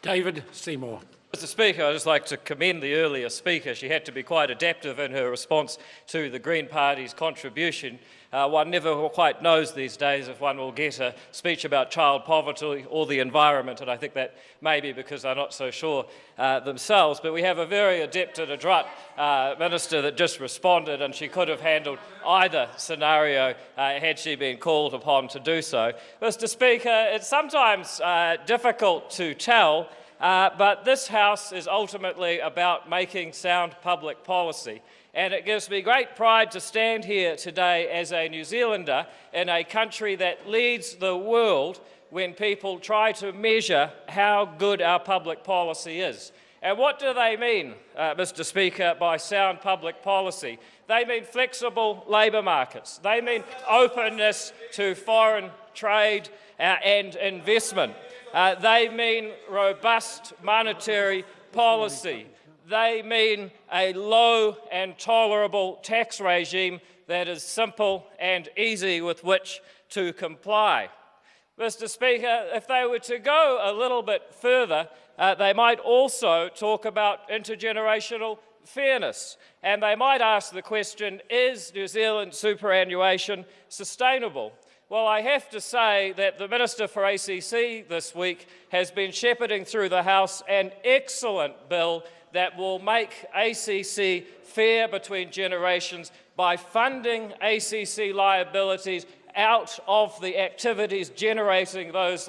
David Seymour. Mr. Speaker, I'd just like to commend the earlier speaker. She had to be quite adaptive in her response to the Green Party's contribution. One never quite knows these days if one will get a speech about child poverty or the environment, and I think that may be because they're not so sure themselves. But we have a very adept and adroit minister that just responded, and she could have handled either scenario had she been called upon to do so. Mr. Speaker, it's sometimes difficult to tell, but this House is ultimately about making sound public policy. And it gives me great pride to stand here today as a New Zealander in a country that leads the world when people try to measure how good our public policy is. And what do they mean, Mr. Speaker, by sound public policy? They mean flexible labour markets. They mean openness to foreign trade and investment. They mean robust monetary policy. They mean a low and tolerable tax regime that is simple and easy with which to comply. Mr. Speaker, if they were to go a little bit further, they might also talk about intergenerational fairness, and they might ask the question, is New Zealand superannuation sustainable? Well, I have to say that the Minister for ACC this week has been shepherding through the House an excellent bill that will make ACC fair between generations by funding ACC liabilities out of the activities generating those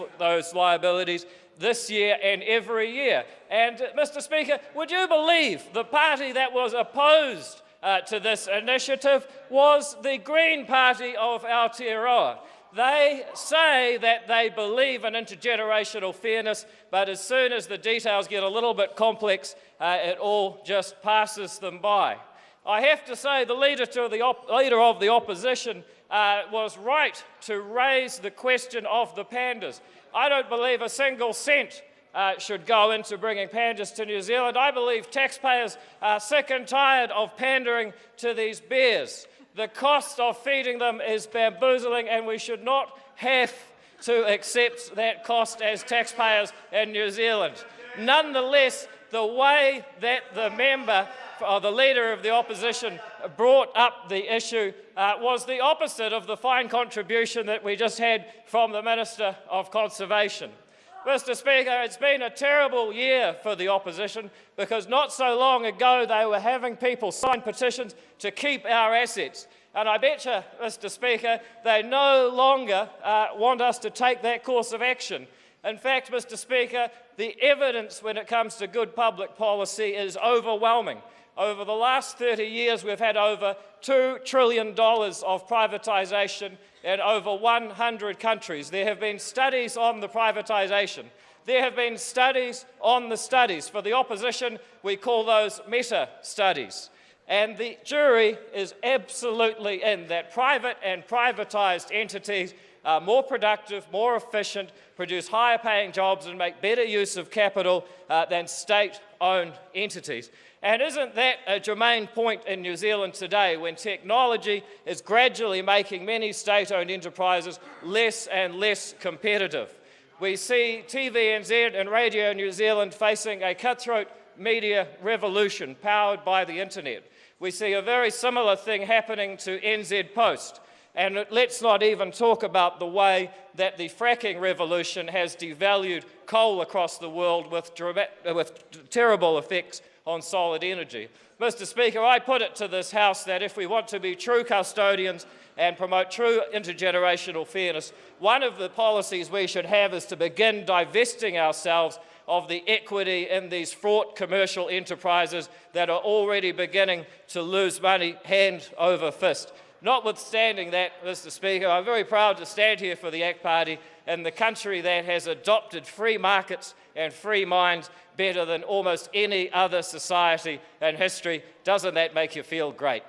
liabilities this year and every year. And, Mr. Speaker, would you believe the party that was opposed to this initiative was the Green Party of Aotearoa? They say that they believe in intergenerational fairness, but as soon as the details get a little bit complex, it all just passes them by. I have to say the leader of the opposition was right to raise the question of the pandas. I don't believe a single cent should go into bringing pandas to New Zealand. I believe taxpayers are sick and tired of pandering to these bears. The cost of feeding them is bamboozling, and we should not have to accept that cost as taxpayers in New Zealand. Nonetheless, the way that the member, or the leader of the opposition, brought up the issue was the opposite of the fine contribution that we just had from the Minister of Conservation. Mr. Speaker, it's been a terrible year for the opposition because not so long ago they were having people sign petitions to keep our assets. And I bet you, Mr. Speaker, they no longer want us to take that course of action. In fact, Mr. Speaker, the evidence when it comes to good public policy is overwhelming. Over the last 30 years, we've had over $2 trillion of privatisation in over 100 countries. There have been studies on the privatisation. There have been studies on the studies. For the opposition, we call those meta-studies. And the jury is absolutely in that private and privatised entities are more productive, more efficient, produce higher paying jobs and make better use of capital than state-owned entities. And isn't that a germane point in New Zealand today when technology is gradually making many state-owned enterprises less and less competitive? We see TVNZ and Radio New Zealand facing a cutthroat media revolution powered by the internet. We see a very similar thing happening to NZ Post. And let's not even talk about the way that the fracking revolution has devalued coal across the world with terrible effects on solid energy. Mr. Speaker, I put it to this House that if we want to be true custodians and promote true intergenerational fairness, one of the policies we should have is to begin divesting ourselves of the equity in these fraught commercial enterprises that are already beginning to lose money hand over fist. Notwithstanding that, Mr. Speaker, I'm very proud to stand here for the ACT Party in the country that has adopted free markets and free minds better than almost any other society in history. Doesn't that make you feel great?